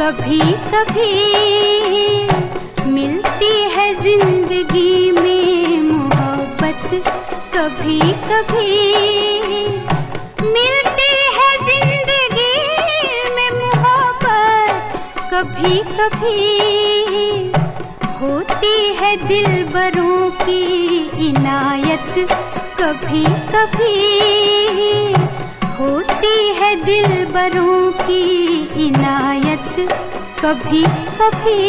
कभी कभी मिलती है जिंदगी में मोहब्बत, कभी कभी मिलती है जिंदगी में मोहब्बत, कभी कभी होती है दिलबरों की इनायत, कभी कभी होती है दिलबरों की इनायत, कभी कभी।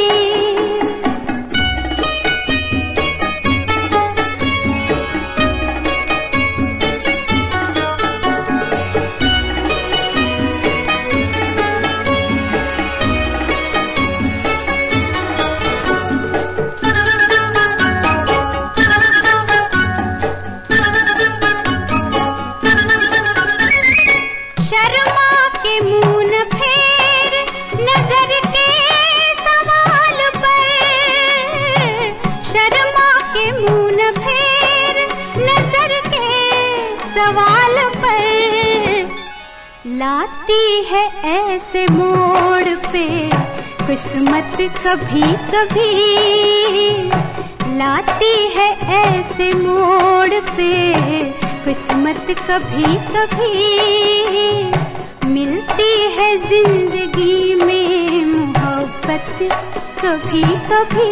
सवाल पर लाती है ऐसे मोड़ पे किस्मत, कभी कभी लाती है ऐसे मोड़ पे किस्मत, कभी कभी मिलती है जिंदगी में मोहब्बत, कभी कभी।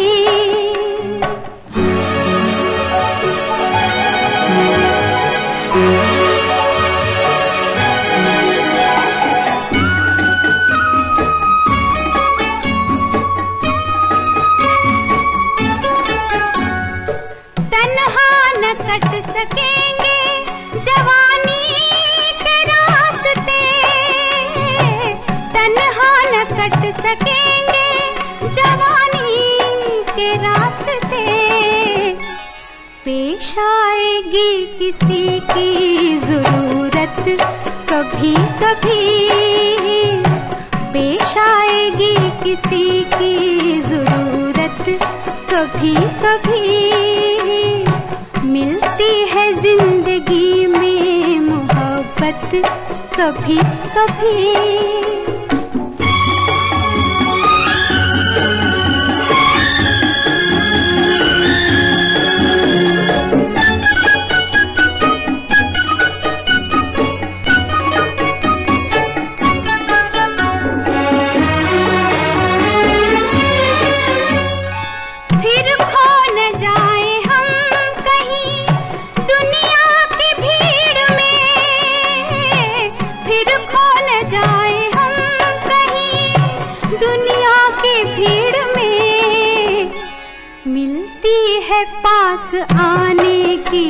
कट सकेंगे जवानी के रास्ते, तन्हा न कट सकेंगे जवानी के रास्ते, पेश आएगी किसी की जरूरत, कभी कभी पेश आएगी किसी की जरूरत, कभी कभी मिलती है जिंदगी में मोहब्बत, कभी कभी। मिलती है पास आने की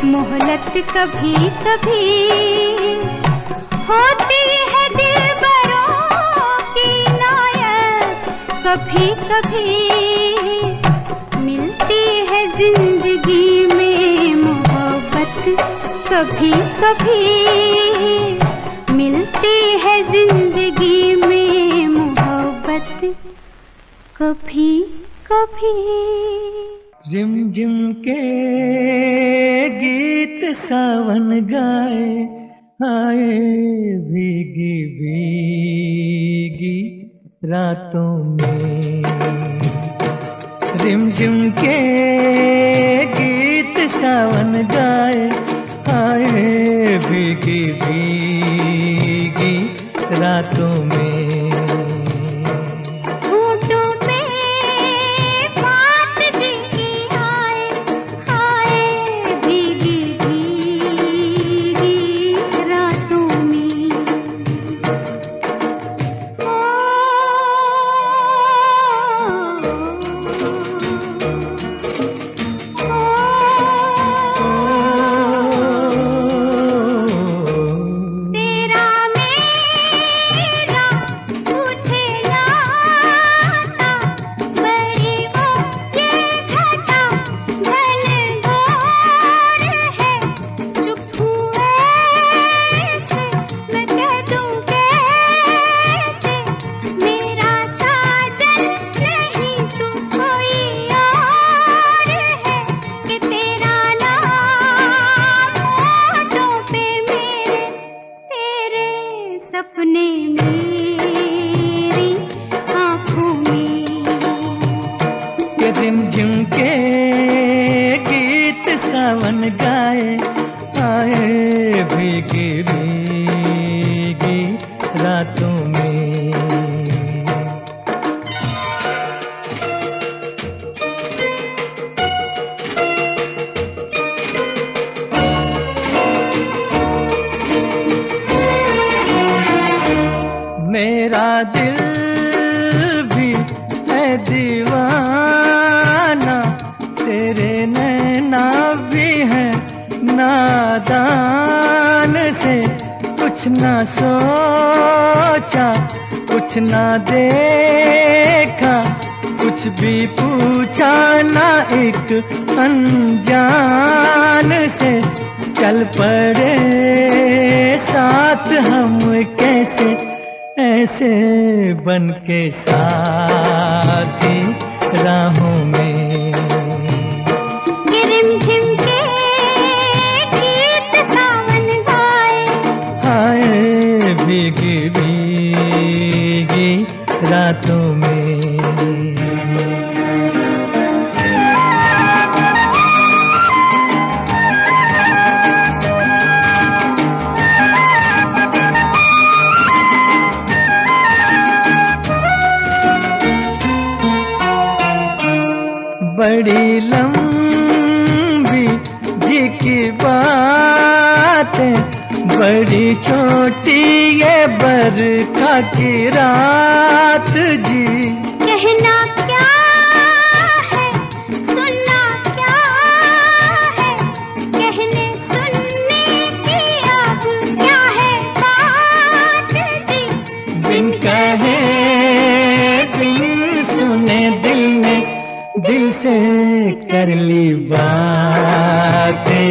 मोहलत, कभी कभी होती है दिलबरों की इनायत, कभी कभी मिलती है जिंदगी में मोहब्बत, कभी कभी मिलती है जिंदगी में मोहब्बत, कभी कभी। रिमझिम के गीत सावन गाए, आए भीगी भीगी रातों में। रिमझिम के गीत सावन गाए, आए भीगी भीगी रातों में। भीगी भीगी रातों में। मेरा दिल भी है दीवाना, तेरे नैना भी है नादान से। कुछ ना सोचा कुछ ना देखा, कुछ भी पूछा ना एक अनजान से। चल पड़े साथ हम कैसे, ऐसे बन के साथी राहों में। रिमझिम के गीत सावन गाए, हाय भीगी भीगी रातों में। बड़ी लंबी जी की बातें, बड़ी छोटी ये बरखा की रात जी। कहना क्या है सुनना क्या है, कहने सुनने की अब क्या है बात जी। बिन कहे बिन सुने दिल ने दिल से कर ली बातें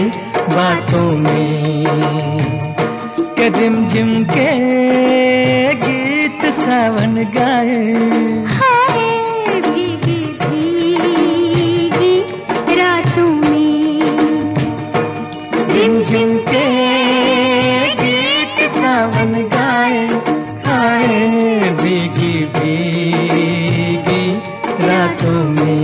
बातों में। के रिमझिम के गीत सावन गाए, हाय भीगी भीगी रातों में। रिमझिम के गीत सावन गाए, हाय भीगी भीगी रातों में।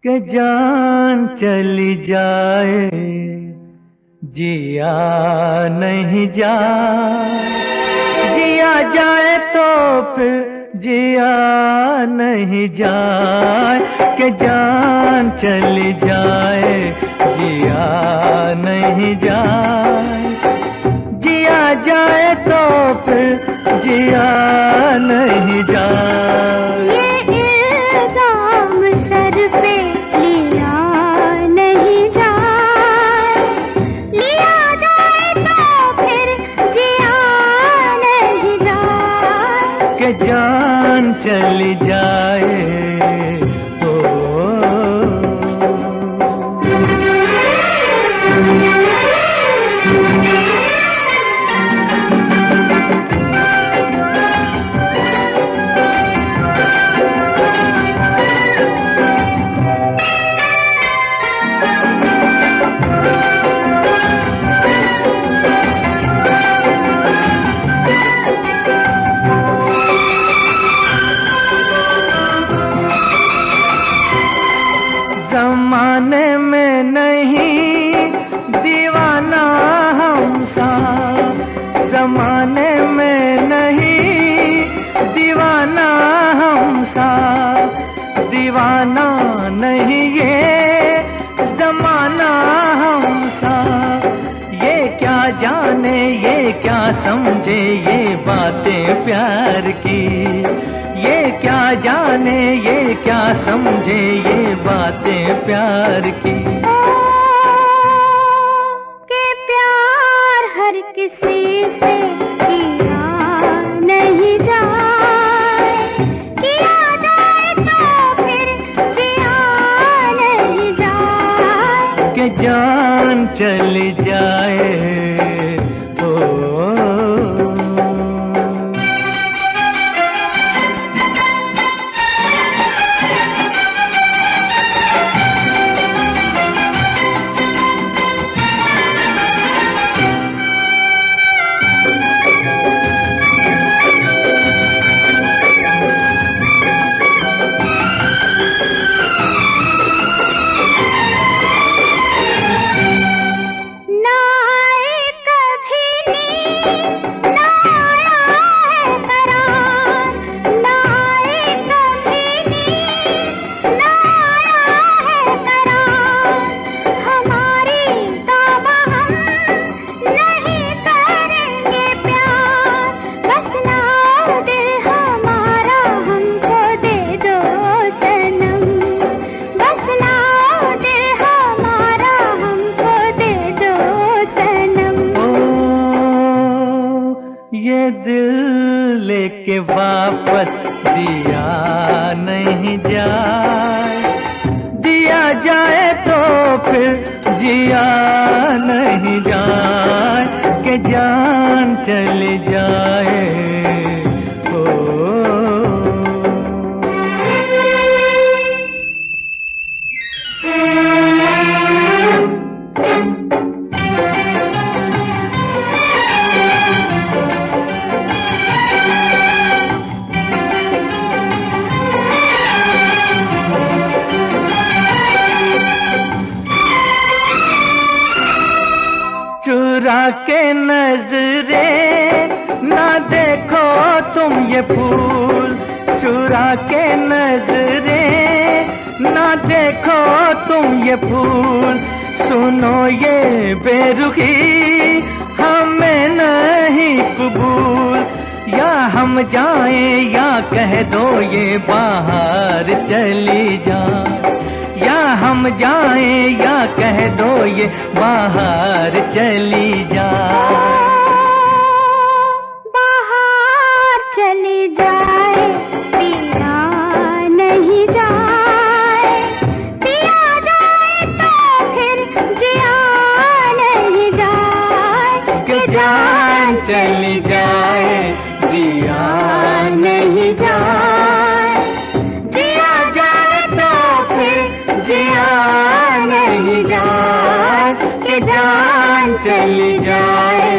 के जान चली जाए जिया नहीं जाए, जिया जाए तो फिर जिया नहीं जाए। के जान चली जाए जिया नहीं जाए, जिया जाए तो फिर जिया नहीं जाए। ये इल्जाम सर पे लिया नहीं जाए, लिया जाए तो फिर जिया नहीं जाए। के जान चली जाए ओ, जमाने में नहीं दीवाना हमसा, जमाने में नहीं दीवाना हमसा। दीवाना नहीं ये जमाना हमसा। ये क्या जाने ये क्या समझे ये बातें प्यार की। ये क्या जाने ये क्या समझे ये बातें प्यार की। के प्यार हर किसी से किया नहीं जाए, किया जाए तो फिर जिया नहीं जाए। के जान चली जाए ओ, ये दिल लेके वापस दिया नहीं जाए, दिया जाए तो फिर जिया नहीं जाए, कि जान चली जाए। चुरा के नजरे ना देखो तुम ये फूल, चुरा के नजरे ना देखो तुम ये फूल, सुनो ये बेरुखी हमें नहीं कबूल। या हम जाएं या कह दो ये बाहर चली जाए, या हम जाएं या कह दो ये बाहर चली जाए। बाहर चली जाए, पिया नहीं जाए, पिया जाए तो फिर जिया नहीं जाए, कि जान चली जाए जिया नहीं जाए, जिया जाए तो फिर जिया नहीं जाए, कि जान चली जाए।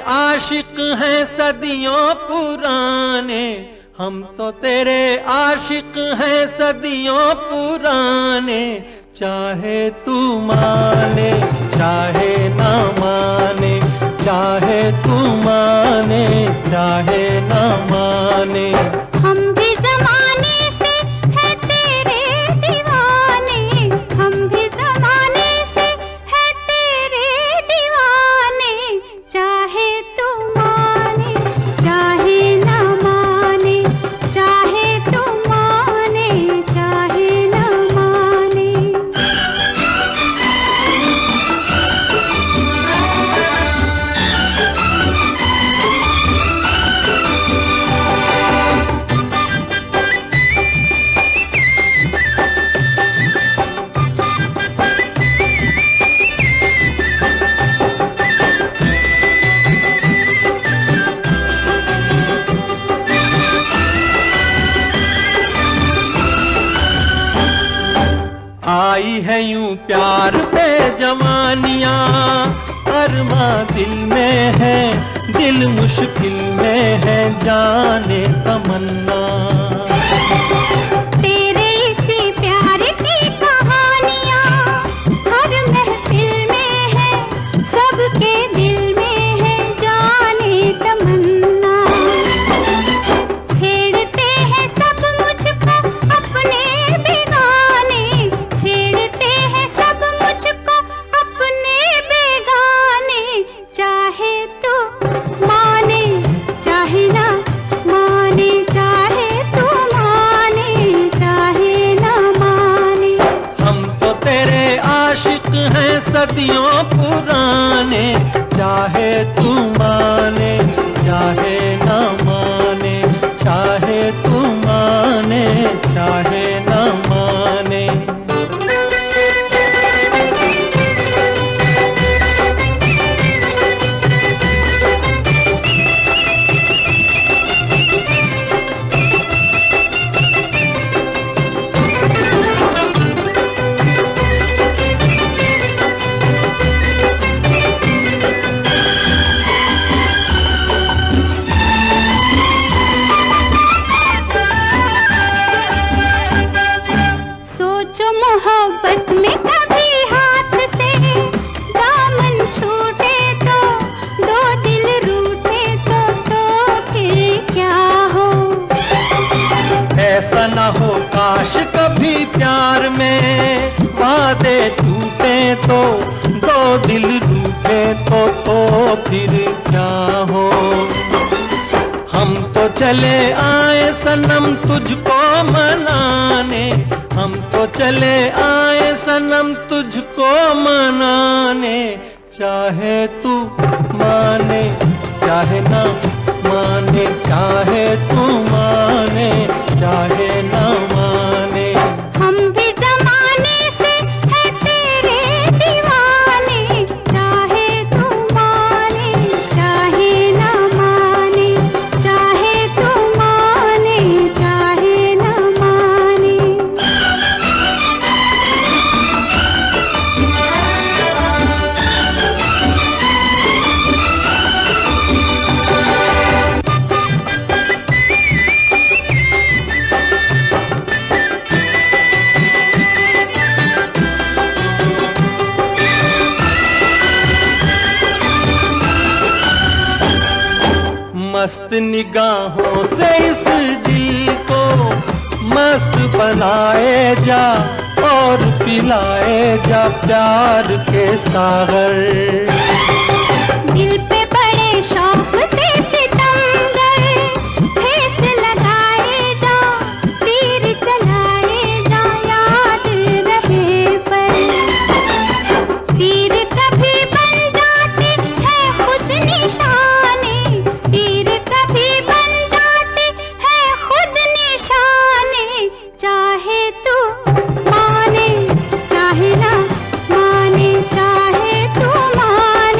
आशिक हैं सदियों पुराने, हम तो तेरे आशिक हैं सदियों पुराने, चाहे तू माने चाहे ना माने, चाहे तू माने चाहे ना माने। हम भी ज़माने से है तेरे दीवाने, हम भी ज़माने से है तेरे दीवाने, चाहे तू माने चाहे ना माने, चाहे तू माने चाहे ना माने। आई है यूं प्यार पे जवानियां, अरमा दिल में है दिल मुश्किल में है, जाने तमन्ना। तेरे इसी प्यार की कहानियां हर महफिल में है, सबके दिल में है, जाने तमन्ना। छेड़ते हैं सब मुझको अपने बेगाने, छेड़ते हैं सब मुझको अपने बेगाने, चाहे तो माने चाहे ना माने, चाहे तो माने चाहे ना माने। हम तो तेरे आशिक हैं सदियों पुराने, चाहे तू माने चाहे ना माने, चाहे तू माने चाहे ना माने। मोहब्बत में कभी हाथ से दामन छूटे तो, दो दिल रूठे तो फिर क्या हो। ऐसा न हो काश कभी प्यार में वादे टूटे तो, दो दिल रूठे तो फिर क्या हो। हम तो चले आए सनम तुझको मनाने, हम तो चले आए सनम तुझको मनाने, चाहे तू माने चाहे ना माने, चाहे तू माने चाहे ना माने। हम भी जमाने से है तेरे दीवाने, चाहे तू माने चाहे ना माने, चाहे तू माने चाहे ना माने। मस्त निगाहों से इस दिल को मस्त बनाए जा और पिलाए जा प्यार के सागर। दिल पे बड़े शौक से सितमगर ठेस लगाए जा, तीर चलाए जा याद रहे पर। तीर कभी बन जाते हैं खुद निशाने, तीर कभी बन जाते हैं खुद निशाने, चाहे तू माने चाहे ना माने, चाहे तू माने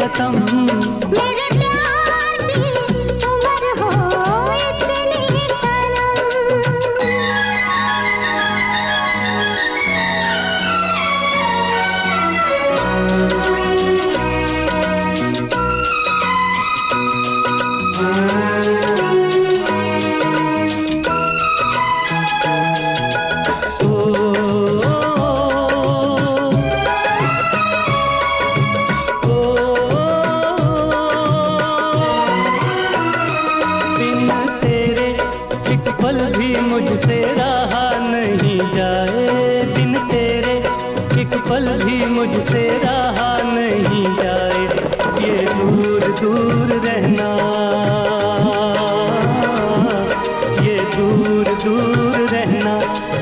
खत्म। मेरे प्यार की उम्र हो इतनी सनम। पल भी मुझसे रहा नहीं जाए, बिन तेरे एक पल भी मुझसे रहा नहीं जाए। ये दूर दूर रहना, ये दूर दूर रहना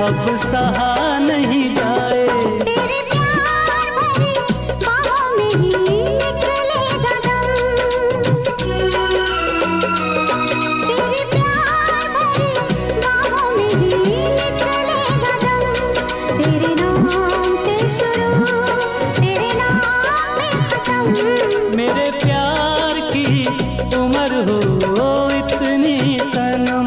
अब सहा नहीं जाए। तेरे प्यार भरी बाहों में ही निकलेगा दम। तेरे प्यार भरी बाहों में ही निकलेगा दम। तेरे नाम से शुरू, तेरे नाम में खत्म। मेरे प्यार की उम्र हो इतनी सनम।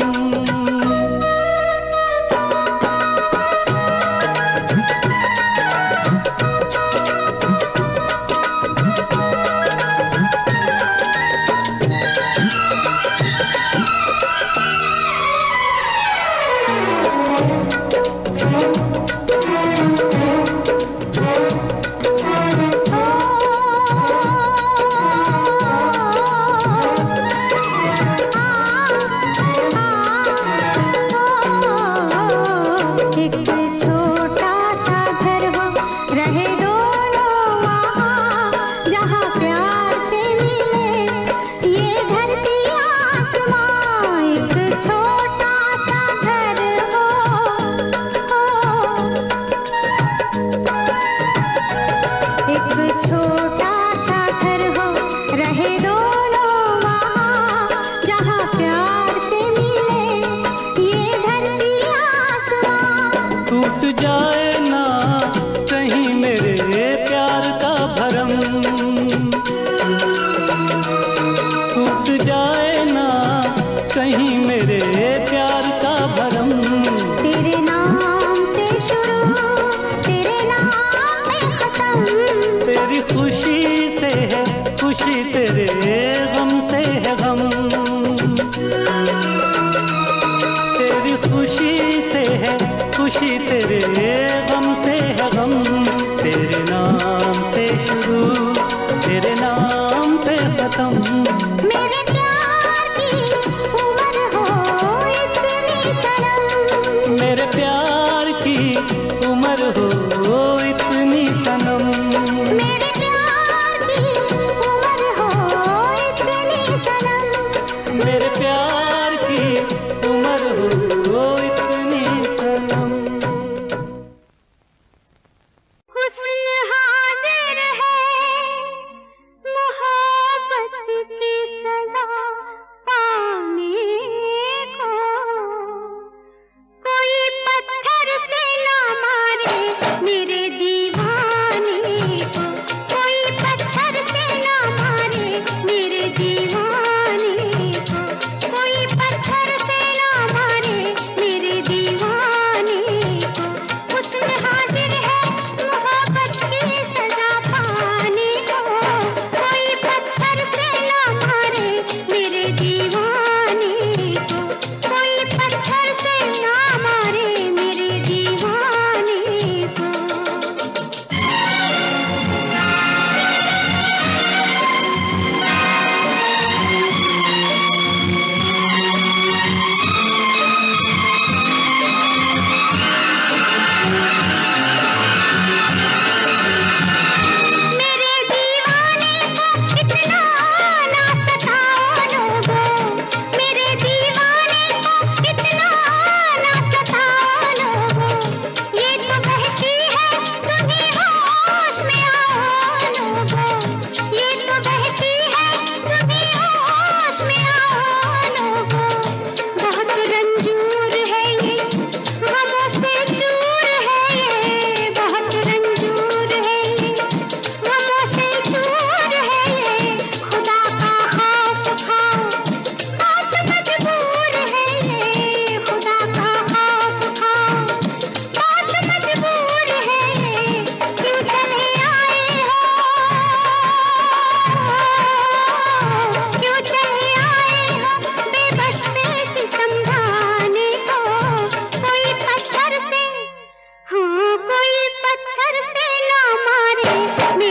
एक छोटा सा घर हो, रहे दोनों वहाँ, जहाँ प्यार से मिले ये धरती आसमां। एक छोटा सा घर हो, एक छोटा सा घर हो, रहे दोनों वहाँ, जहाँ प्यार से मिले ये धरती आसमां। टूट जाए ना कहीं मेरे प्यार का भरम, टूट जाए ना कहीं मेरे प्यार का भरम। तेरे नाम से शुरू, तेरे नाम में खत्म। तेरी खुशी से है खुशी, तेरे गम से है गम। तेरी खुशी से है खुशी, तेरे गम से है गम। तेरे नाम से शुरू, तेरे नाम पे खत्म। मेरे प्यार की उम्र हो इतनी सनम। मेरे प्यार की उम्र हो इतनी सनम। मेरे प्यार की उम्र हो इतनी सनम। मेरे प्यार की उम्र हो इतनी सनम। हुस्न हाजिर है मोहब्बत की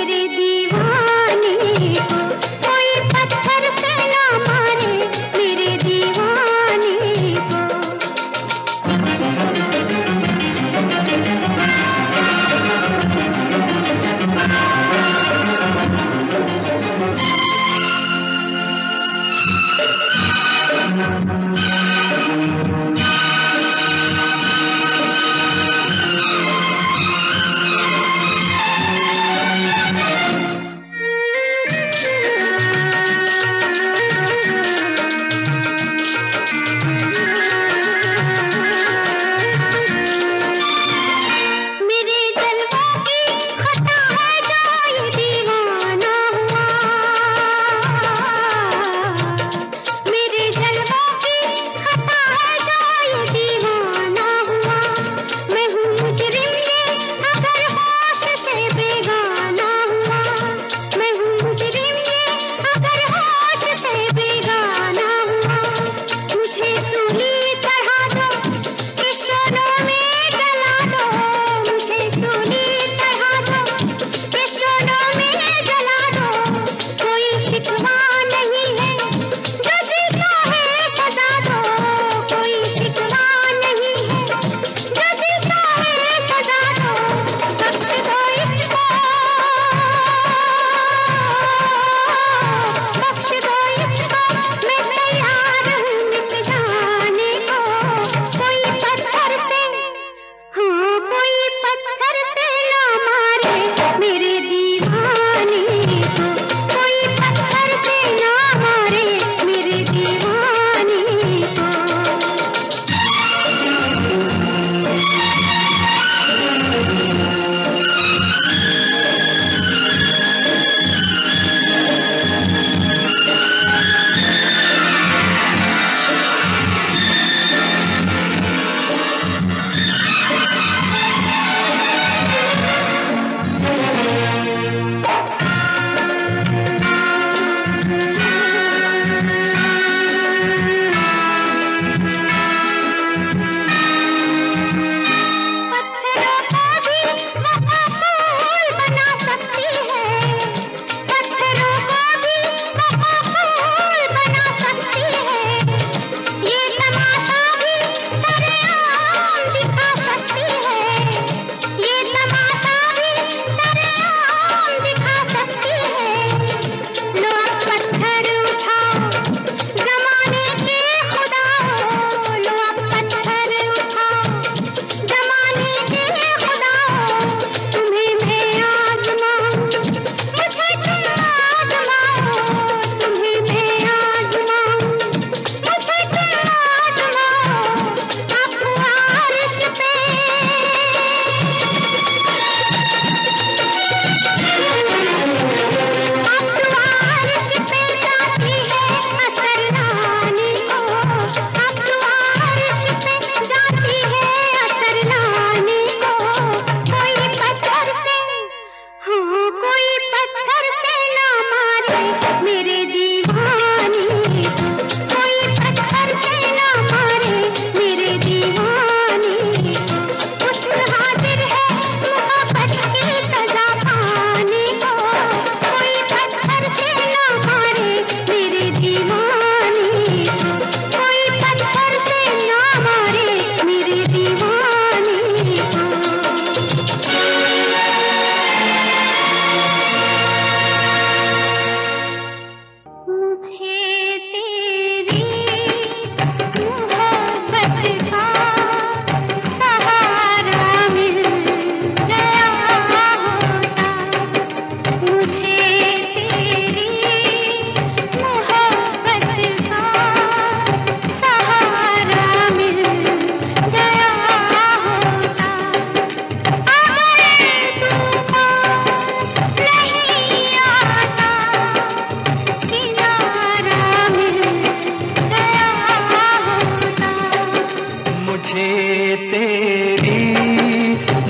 मेरे दीवाने को, कोई पत्थर से ना मारे मेरे दीवाने को।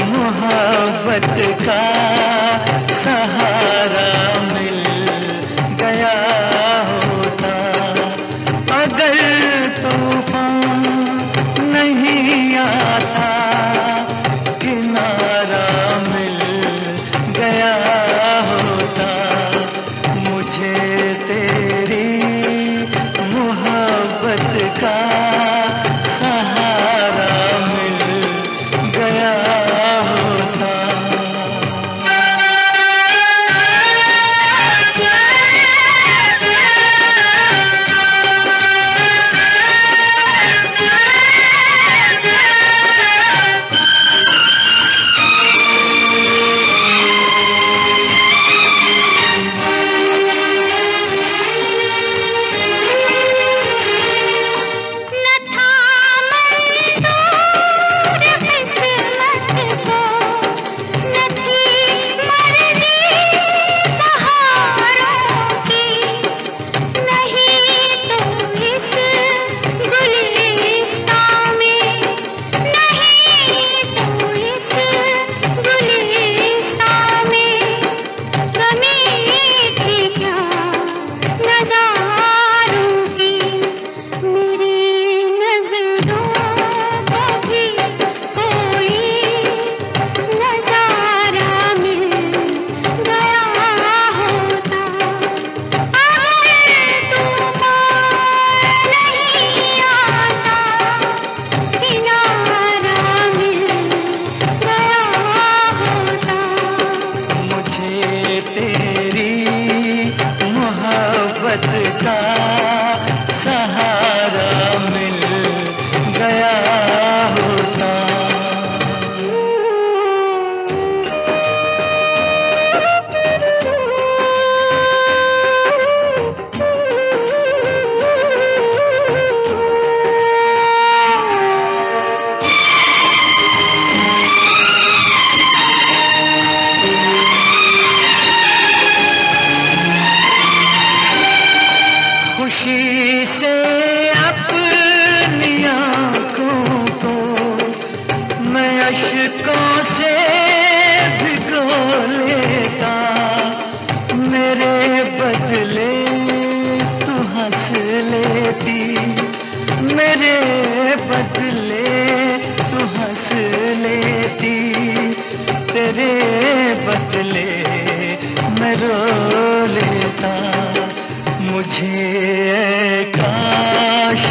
मोहब्बत का सहारा खुशी से अपनी आँखों को मैं अश्कों से भिगो लेता, मेरे बदले तू हंस लेती, मेरे बदले तू हंस लेती, तेरे बदले मैं रो लेता। मुझे काश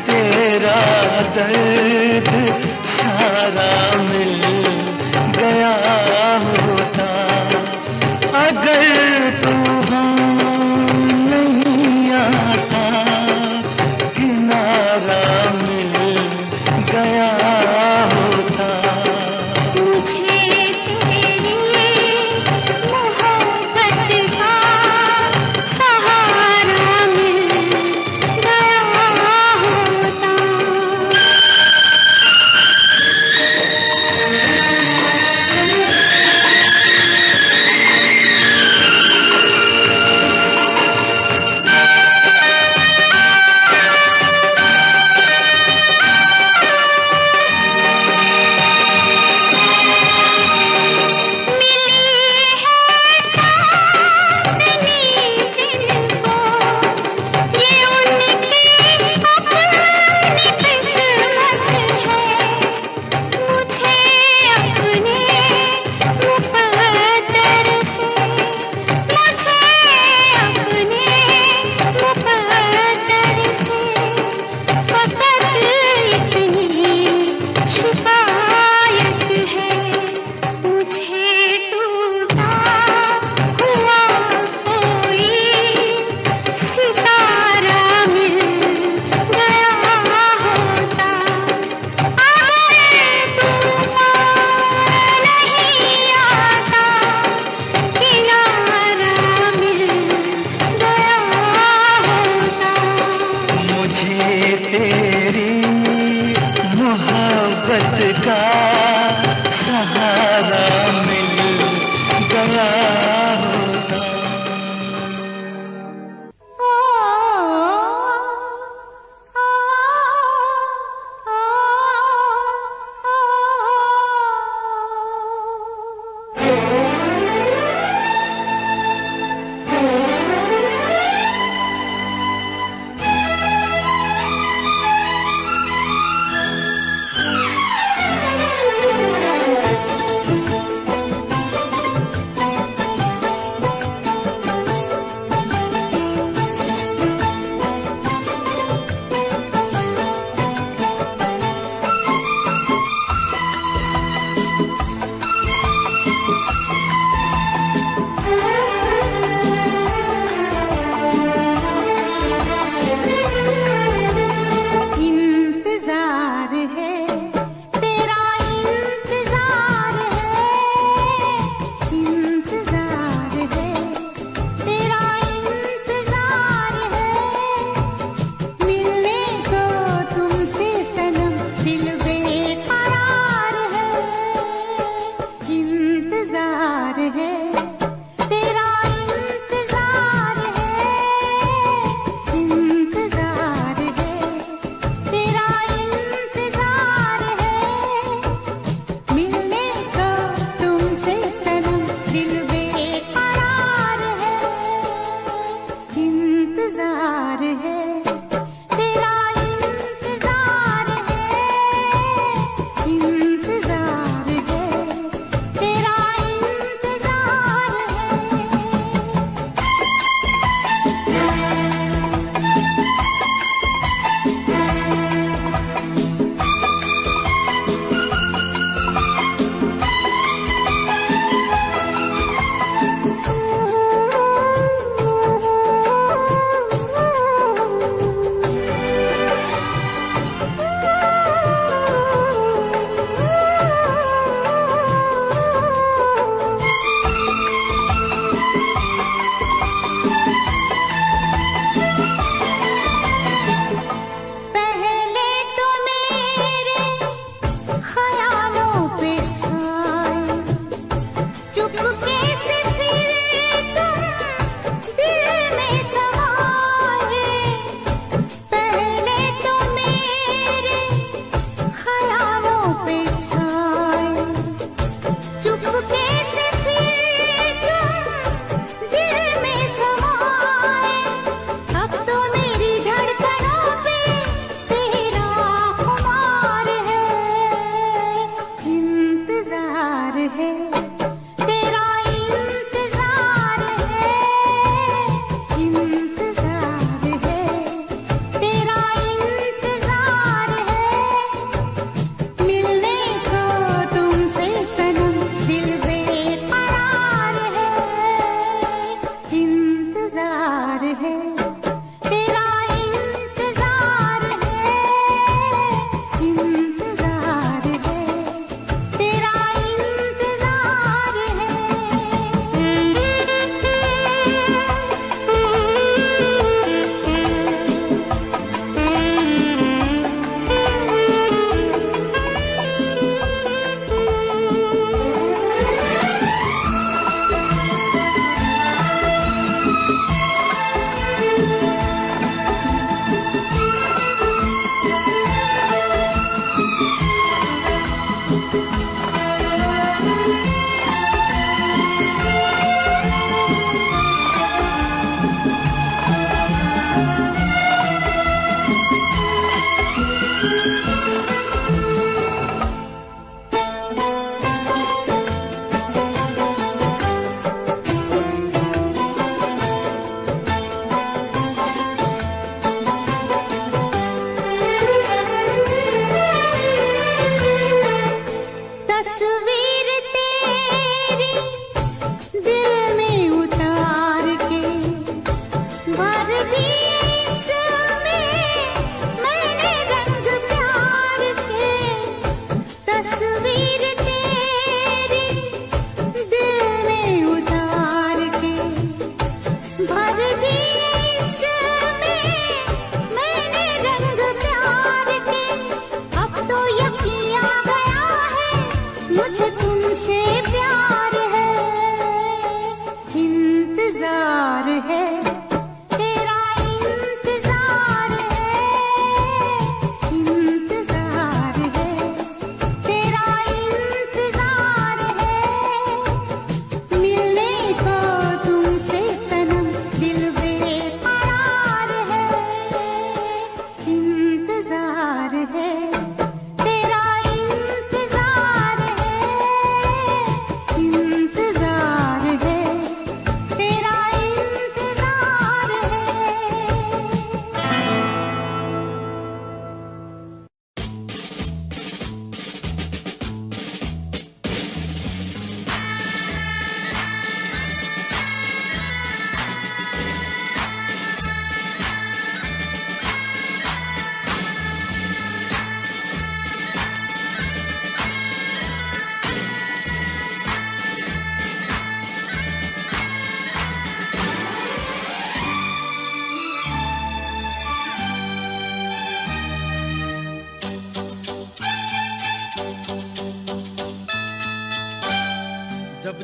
तेरा दर्द सारा मिल गया होता, अगर तूफान नहीं आता, किनारा मिल गया होता। मुझे तेरी मोहब्बत का सहारा मिल गया होता। तेरी मोहब्बत का सहारा मिल गया होता।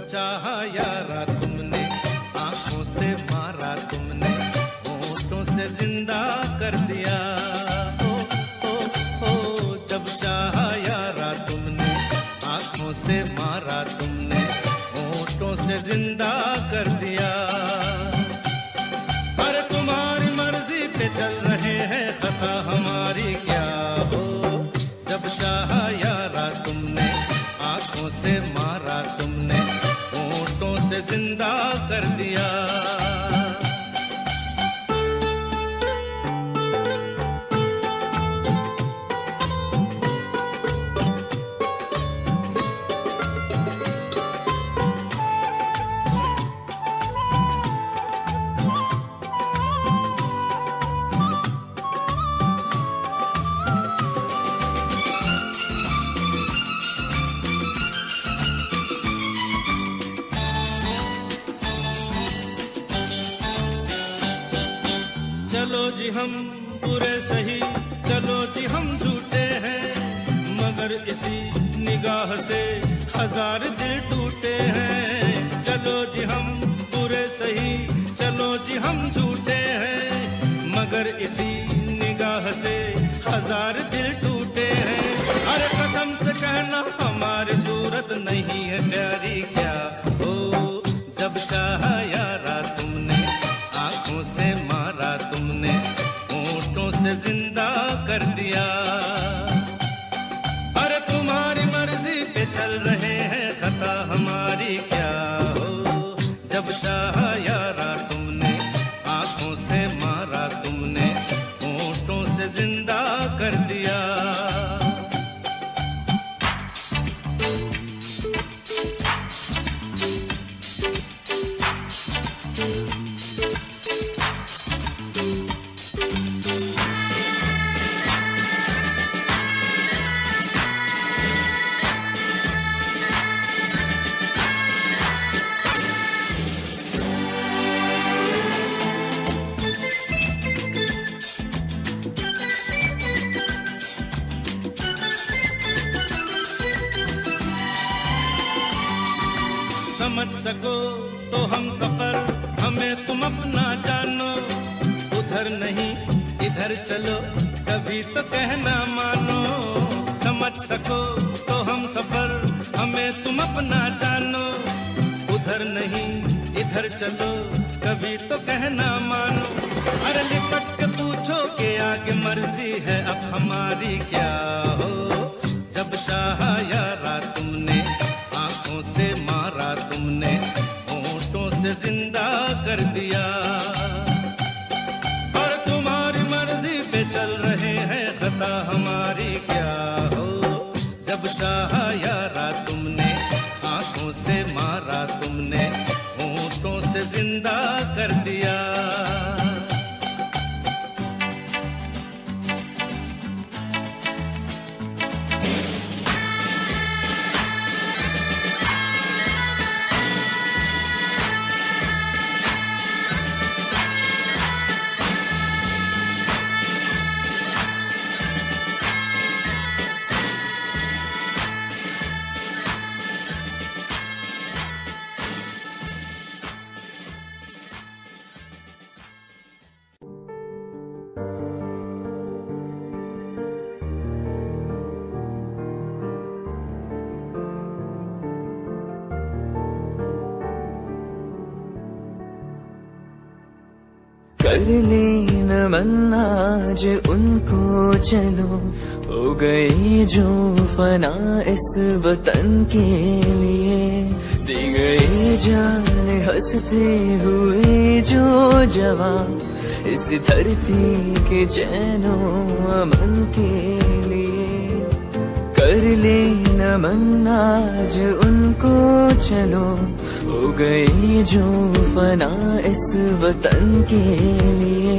चाहा यारा तुमने, आंखों से मारा तुमने, होठों से जिंदा कर दिया। ओ जब चाहा यारा तुमने, आंखों से मारा तुमने, होठों से जिंदा कर दिया। अरे तुम्हारी मर्जी पे चल रहे हैं, खता हमारी क्या हो। जब चाहा यारा तुमने, आंखों से मारा तुमने, होठों से जिंदा कर दिया। चलो जी हम बुरे सही, चलो जी हम झूठे हैं, मगर इसी निगाह से हजार दिल टूटे हैं। चलो जी हम बुरे सही, चलो जी हम झूठे हैं, मगर इसी निगाह से हजार दिल टूटे हैं। अरे कसम से कहना हमारी सूरत नहीं है प्यारी क्या हो। जब चाहा यारा तुमने, आंखों से मारा तुमने, होठों से जिंदा कर दिया। अरे तुम्हारी मर्जी पे चल रहे हैं, खता हमारी क्या हो। जब चाहा यारा तुमने, आंखों से मारा तुमने, होठों से जिंदा कर दिया। समझ सको तो हम सफर, हमें तुम अपना जानो। उधर नहीं इधर चलो, कभी तो कहना मानो। समझ सको तो हम सफर, हमें तुम अपना जानो। उधर नहीं इधर चलो, कभी तो कहना मानो। अरे लिपट के पूछो कि आगे मर्जी है अब हमारी क्या हो। जब चाहा यारा तुमने, आंखों से मारा तुमने, होठों से जिंदा कर दिया। और तुम्हारी मर्जी पे चल रहे हैं, खता हमारी क्या हो। जब चाहा यारा तुमने, आंखों से मारा तुमने, होठों से जिंदा कर दिया। कर ले नमन आज उनको चलो, हो गई जो फना इस वतन के लिए। दी गई जान हंसते हुए जो जवान, इस धरती के चैनो अमन के लिए। कर ले नमन आज उनको चलो, हो गई जो फना इस वतन के लिए।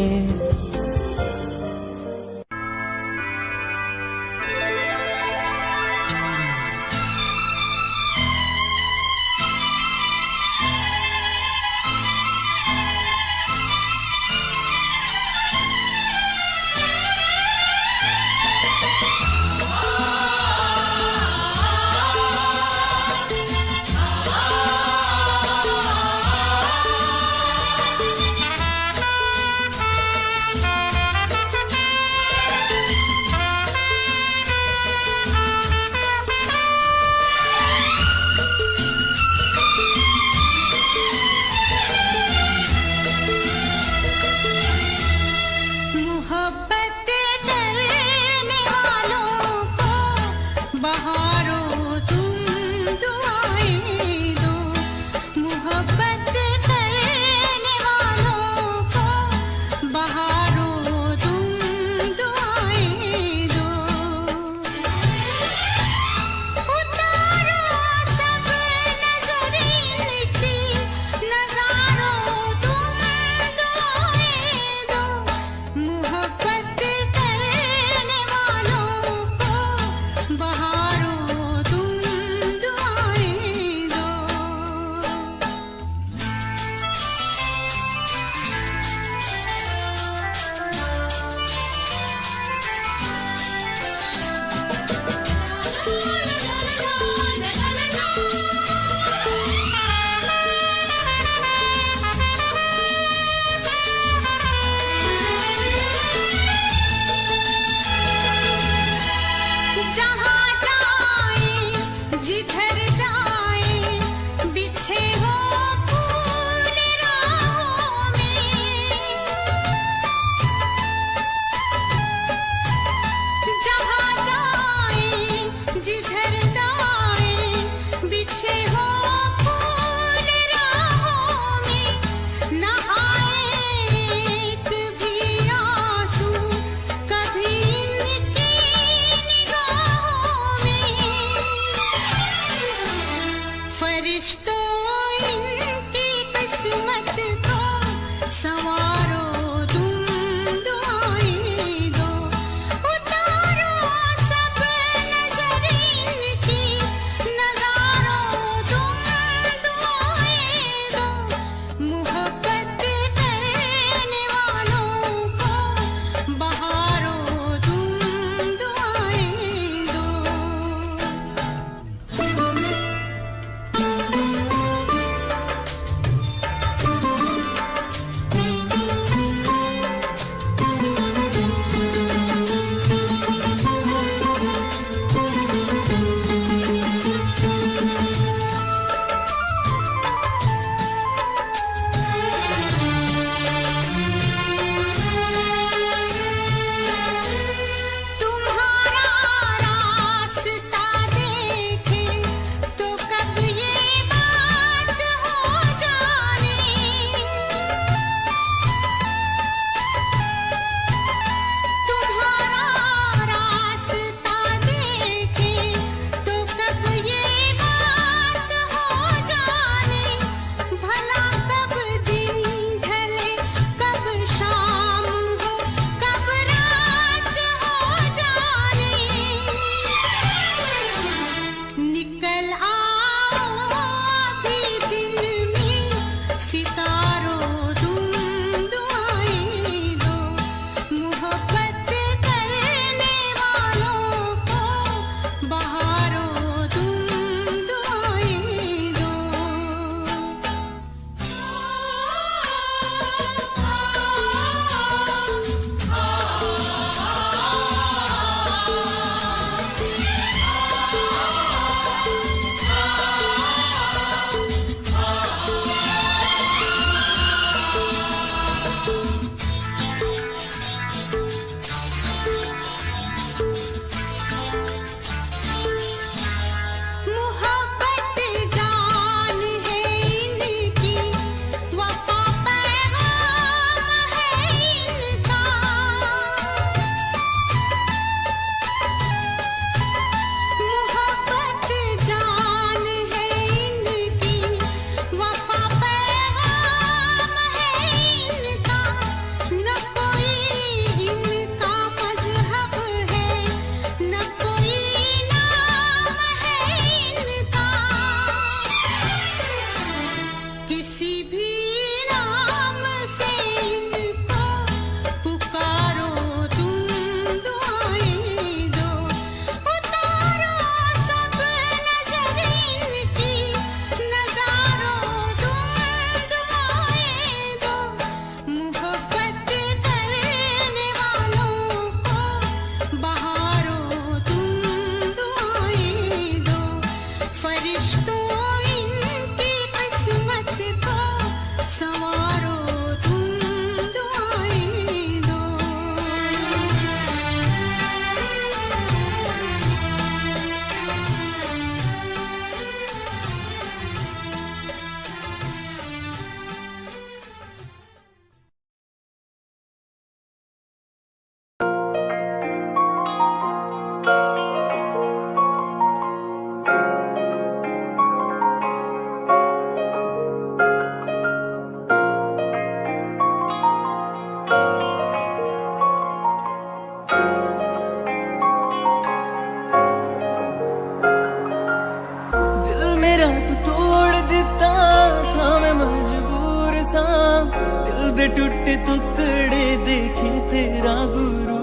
दिल दे टुटे टुकड़े देखे तेरा गुरु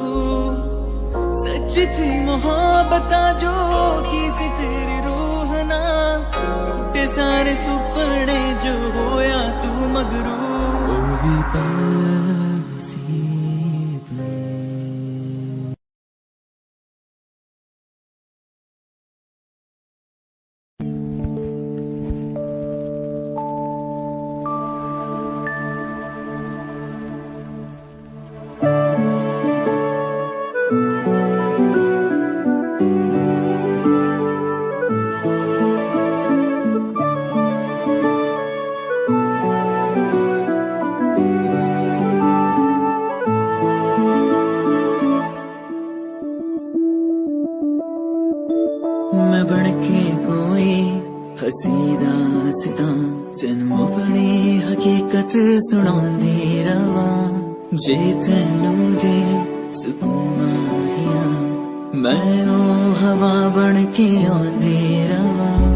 सच थी मोहब्बत जो की सी तेरी रूह ना टूटे सारे सुपने जो होया तू मगरू ओ भी मैं बनके कोई हसी दास्तां तेनू अपनी हकीकत सुनांदी रवा जे तेनू दे सुकून माहिया मैं ओ हवा बनके आंदी रवा